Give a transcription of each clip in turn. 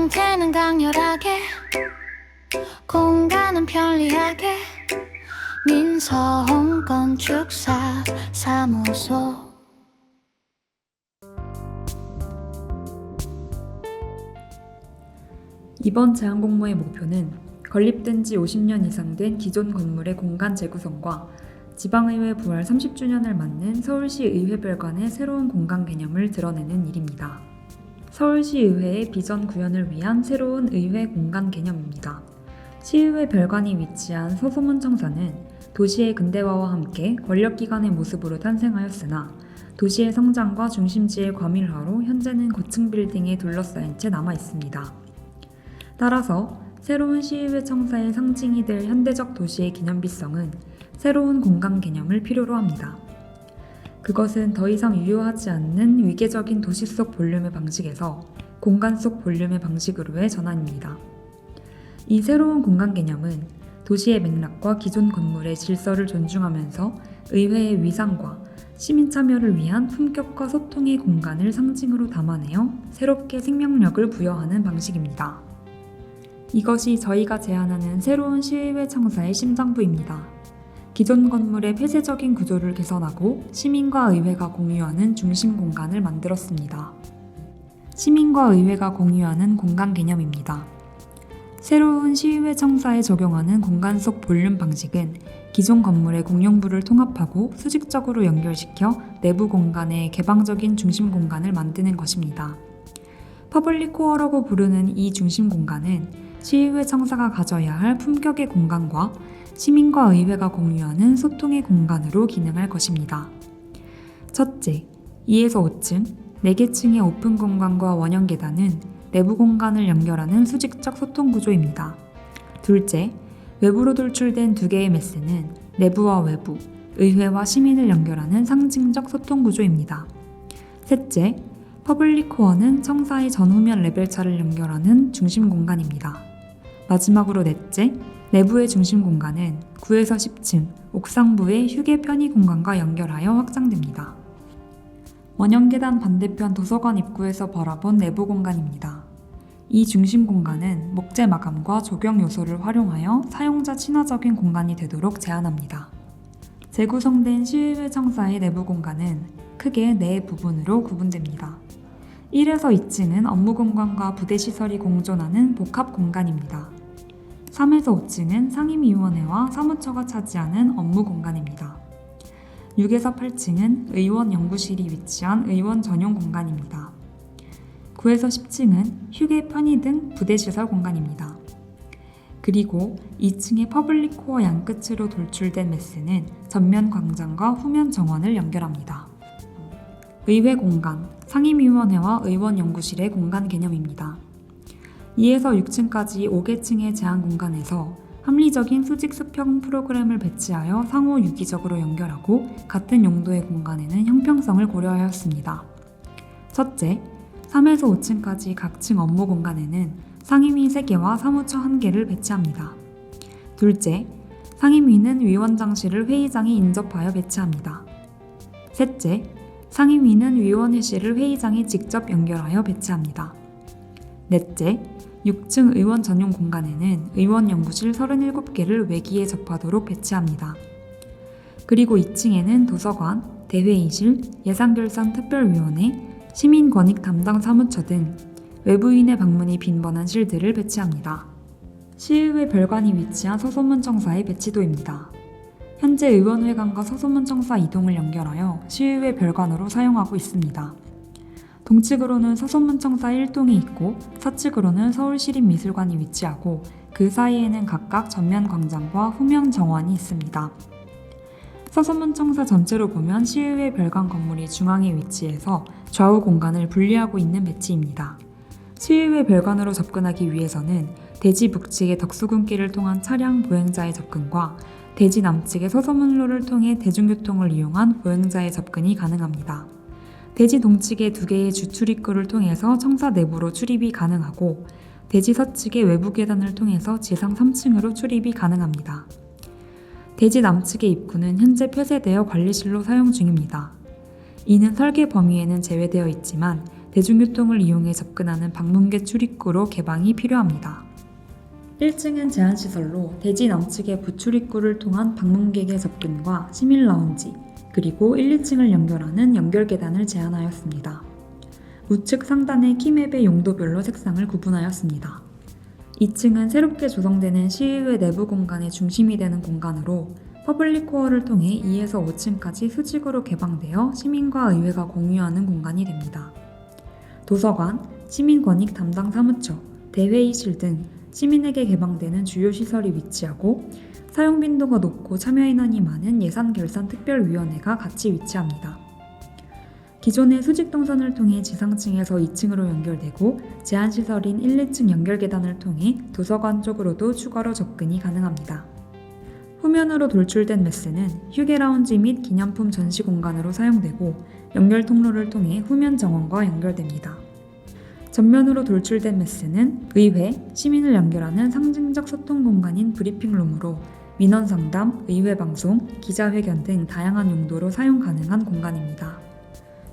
형태는 강렬하게, 공간은 편리하게. 민서홍 건축사 사무소. 이번 제안공모의 목표는 건립된 지 50년 이상 된 기존 건물의 공간 재구성과 지방의회 부활 30주년을 맞는 서울시 의회별관의 새로운 공간 개념을 드러내는 일입니다. 서울시 의회의 비전 구현을 위한 새로운 의회 공간 개념입니다. 시의회 별관이 위치한 서소문청사는 도시의 근대화와 함께 권력기관의 모습으로 탄생하였으나 도시의 성장과 중심지의 과밀화로 현재는 고층 빌딩에 둘러싸인 채 남아있습니다. 따라서 새로운 시의회 청사의 상징이 될 현대적 도시의 기념비성은 새로운 공간 개념을 필요로 합니다. 그것은 더 이상 유효하지 않는 위계적인 도시 속 볼륨의 방식에서 공간 속 볼륨의 방식으로의 전환입니다. 이 새로운 공간 개념은 도시의 맥락과 기존 건물의 질서를 존중하면서 의회의 위상과 시민 참여를 위한 품격과 소통의 공간을 상징으로 담아내어 새롭게 생명력을 부여하는 방식입니다. 이것이 저희가 제안하는 새로운 시의회 청사의 심장부입니다. 기존 건물의 폐쇄적인 구조를 개선하고 시민과 의회가 공유하는 중심 공간을 만들었습니다. 시민과 의회가 공유하는 공간 개념입니다. 새로운 시의회 청사에 적용하는 공간 속 볼륨 방식은 기존 건물의 공용부를 통합하고 수직적으로 연결시켜 내부 공간의 개방적인 중심 공간을 만드는 것입니다. 퍼블릭 코어라고 부르는 이 중심 공간은 시의회 청사가 가져야 할 품격의 공간과 시민과 의회가 공유하는 소통의 공간으로 기능할 것입니다. 첫째, 2에서 5층, 4개 층의 오픈 공간과 원형 계단은 내부 공간을 연결하는 수직적 소통 구조입니다. 둘째, 외부로 돌출된 2개의 메스는 내부와 외부, 의회와 시민을 연결하는 상징적 소통 구조입니다. 셋째, 퍼블릭 코어는 청사의 전후면 레벨차를 연결하는 중심 공간입니다. 마지막으로 넷째, 내부의 중심 공간은 9에서 10층, 옥상부의 휴게 편의 공간과 연결하여 확장됩니다. 원형 계단 반대편 도서관 입구에서 바라본 내부 공간입니다. 이 중심 공간은 목재 마감과 조경 요소를 활용하여 사용자 친화적인 공간이 되도록 제안합니다. 재구성된 시의회 청사의 내부 공간은 크게 4부분으로 구분됩니다. 1에서 2층은 업무 공간과 부대 시설이 공존하는 복합 공간입니다. 3에서 5층은 상임위원회와 사무처가 차지하는 업무 공간입니다. 6에서 8층은 의원 연구실이 위치한 의원 전용 공간입니다. 9에서 10층은 휴게 편의 등 부대시설 공간입니다. 그리고 2층의 퍼블릭 코어 양끝으로 돌출된 메스는 전면 광장과 후면 정원을 연결합니다. 의회 공간, 상임위원회와 의원 연구실의 공간 개념입니다. 2에서 6층까지 5개층의 제한 공간에서 합리적인 수직 수평 프로그램을 배치하여 상호 유기적으로 연결하고 같은 용도의 공간에는 형평성을 고려하였습니다. 첫째, 3에서 5층까지 각 층 업무 공간에는 상임위 3개와 사무처 1개를 배치합니다. 둘째, 상임위는 위원장실을 회의장에 인접하여 배치합니다. 셋째, 상임위는 위원회실을 회의장에 직접 연결하여 배치합니다. 넷째, 6층 의원 전용 공간에는 의원 연구실 37개를 외기에 접하도록 배치합니다. 그리고 2층에는 도서관, 대회의실, 예산결산 특별위원회, 시민권익 담당 사무처 등 외부인의 방문이 빈번한 실들을 배치합니다. 시의회 별관이 위치한 서소문청사의 배치도입니다. 현재 의원회관과 서소문청사 이동을 연결하여 시의회 별관으로 사용하고 있습니다. 동측으로는 서소문청사 1동이 있고 서측으로는 서울시립미술관이 위치하고 그 사이에는 각각 전면 광장과 후면 정원이 있습니다. 서소문청사 전체로 보면 시의회 별관 건물이 중앙에 위치해서 좌우 공간을 분리하고 있는 배치입니다. 시의회 별관으로 접근하기 위해서는 대지 북측의 덕수궁길을 통한 차량 보행자의 접근과 대지 남측의 서소문로를 통해 대중교통을 이용한 보행자의 접근이 가능합니다. 대지 동측의 2개의 주출입구를 통해서 청사 내부로 출입이 가능하고 대지 서측의 외부 계단을 통해서 지상 3층으로 출입이 가능합니다. 대지 남측의 입구는 현재 폐쇄되어 관리실로 사용 중입니다. 이는 설계 범위에는 제외되어 있지만 대중교통을 이용해 접근하는 방문객 출입구로 개방이 필요합니다. 1층은 제한시설로 대지 남측의 부출입구를 통한 방문객의 접근과 시민 라운지, 그리고 1, 2층을 연결하는 연결계단을 제한하였습니다. 우측 상단의 키맵의 용도별로 색상을 구분하였습니다. 2층은 새롭게 조성되는 시의회 내부 공간의 중심이 되는 공간으로 퍼블릭 코어를 통해 2에서 5층까지 수직으로 개방되어 시민과 의회가 공유하는 공간이 됩니다. 도서관, 시민권익 담당 사무처, 대회의실 등 시민에게 개방되는 주요 시설이 위치하고 사용 빈도가 높고 참여 인원이 많은 예산결산특별위원회가 같이 위치합니다. 기존의 수직 동선을 통해 지상층에서 2층으로 연결되고 제한시설인 1, 2층 연결계단을 통해 도서관 쪽으로도 추가로 접근이 가능합니다. 후면으로 돌출된 메스는 휴게 라운지 및 기념품 전시 공간으로 사용되고 연결 통로를 통해 후면 정원과 연결됩니다. 전면으로 돌출된 메스는 의회, 시민을 연결하는 상징적 소통 공간인 브리핑룸으로 민원 상담, 의회 방송, 기자회견 등 다양한 용도로 사용 가능한 공간입니다.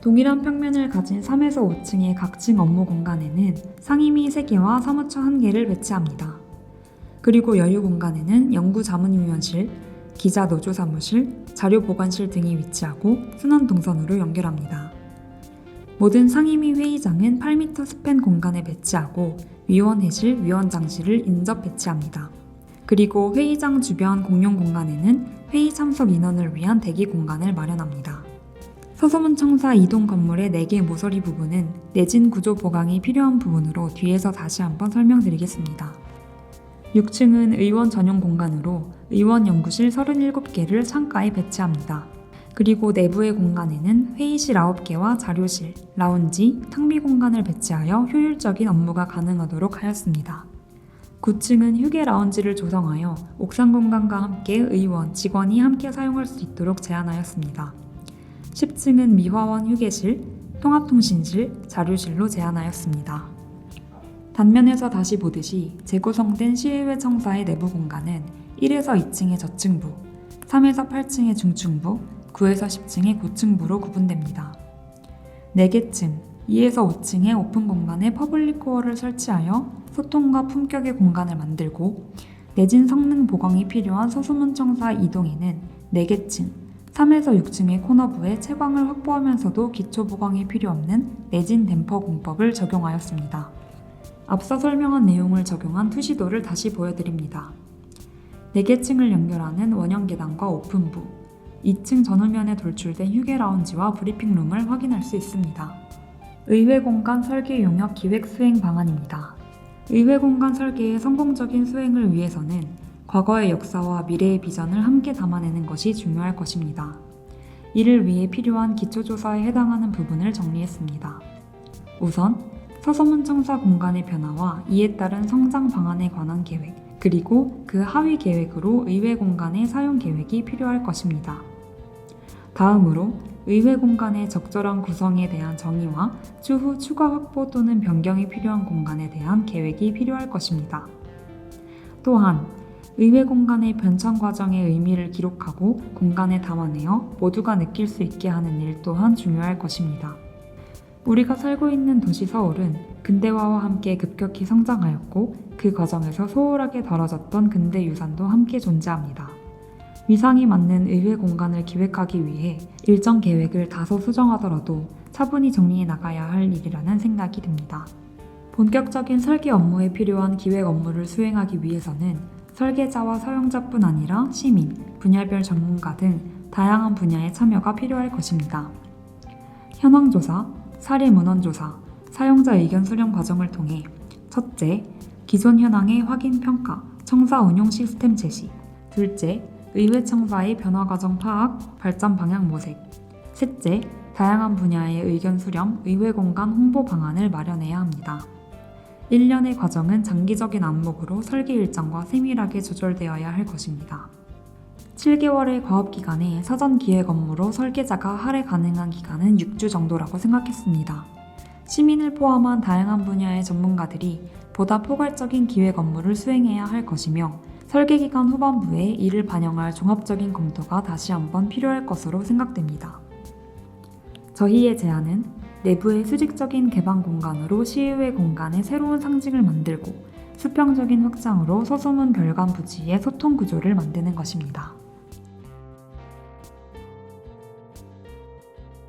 동일한 평면을 가진 3에서 5층의 각층 업무 공간에는 상임위 3개와 사무처 1개를 배치합니다. 그리고 여유 공간에는 연구자문위원실, 기자노조사무실, 자료보관실 등이 위치하고 순환 동선으로 연결합니다. 모든 상임위 회의장은 8m 스팬 공간에 배치하고 위원회실, 위원장실을 인접 배치합니다. 그리고 회의장 주변 공용 공간에는 회의 참석 인원을 위한 대기 공간을 마련합니다. 서소문청사 이동 건물의 4개 모서리 부분은 내진 구조 보강이 필요한 부분으로 뒤에서 다시 한번 설명드리겠습니다. 6층은 의원 전용 공간으로 의원 연구실 37개를 창가에 배치합니다. 그리고 내부의 공간에는 회의실 9개와 자료실, 라운지, 탕비 공간을 배치하여 효율적인 업무가 가능하도록 하였습니다. 9층은 휴게 라운지를 조성하여 옥상 공간과 함께 의원, 직원이 함께 사용할 수 있도록 제한하였습니다. 10층은 미화원 휴게실, 통합통신실, 자료실로 제한하였습니다. 단면에서 다시 보듯이 재구성된 시의회 청사의 내부 공간은 1에서 2층의 저층부, 3에서 8층의 중층부, 9에서 10층의 고층부로 구분됩니다. 4개 층, 2에서 5층의 오픈 공간에 퍼블릭 코어를 설치하여 소통과 품격의 공간을 만들고 내진 성능 보강이 필요한 서소문청사 2동에는 4개 층, 3에서 6층의 코너부에 채광을 확보하면서도 기초 보강이 필요 없는 내진 댐퍼 공법을 적용하였습니다. 앞서 설명한 내용을 적용한 투시도를 다시 보여드립니다. 4개 층을 연결하는 원형 계단과 오픈부, 2층 전후면에 돌출된 휴게 라운지와 브리핑룸을 확인할 수 있습니다. 의회 공간 설계 용역 기획 수행 방안입니다. 의회 공간 설계의 성공적인 수행을 위해서는 과거의 역사와 미래의 비전을 함께 담아내는 것이 중요할 것입니다. 이를 위해 필요한 기초조사에 해당하는 부분을 정리했습니다. 우선 서소문청사 공간의 변화와 이에 따른 성장 방안에 관한 계획, 그리고 그 하위 계획으로 의회 공간의 사용 계획이 필요할 것입니다. 다음으로 의회 공간의 적절한 구성에 대한 정의와 추후 추가 확보 또는 변경이 필요한 공간에 대한 계획이 필요할 것입니다. 또한 의회 공간의 변천 과정의 의미를 기록하고 공간에 담아내어 모두가 느낄 수 있게 하는 일 또한 중요할 것입니다. 우리가 살고 있는 도시 서울은 근대화와 함께 급격히 성장하였고 그 과정에서 소홀하게 다뤄졌던 근대 유산도 함께 존재합니다. 위상이 맞는 의회 공간을 기획하기 위해 일정 계획을 다소 수정하더라도 차분히 정리해 나가야 할 일이라는 생각이 듭니다. 본격적인 설계 업무에 필요한 기획 업무를 수행하기 위해서는 설계자와 사용자뿐 아니라 시민, 분야별 전문가 등 다양한 분야의 참여가 필요할 것입니다. 현황조사, 사례문헌조사, 사용자 의견 수렴 과정을 통해 첫째, 기존 현황의 확인 평가, 청사 운용 시스템 제시. 둘째, 의회 청사의 변화 과정 파악, 발전 방향 모색. 셋째, 다양한 분야의 의견 수렴, 의회 공간 홍보 방안을 마련해야 합니다. 1년의 과정은 장기적인 안목으로 설계 일정과 세밀하게 조절되어야 할 것입니다. 7개월의 과업기간에 사전 기획 업무로 설계자가 할애 가능한 기간은 6주 정도라고 생각했습니다. 시민을 포함한 다양한 분야의 전문가들이 보다 포괄적인 기획 업무를 수행해야 할 것이며 설계기간 후반부에 이를 반영할 종합적인 검토가 다시 한번 필요할 것으로 생각됩니다. 저희의 제안은 내부의 수직적인 개방 공간으로 시의회 공간의 새로운 상징을 만들고 수평적인 확장으로 서소문 별관 부지의 소통 구조를 만드는 것입니다.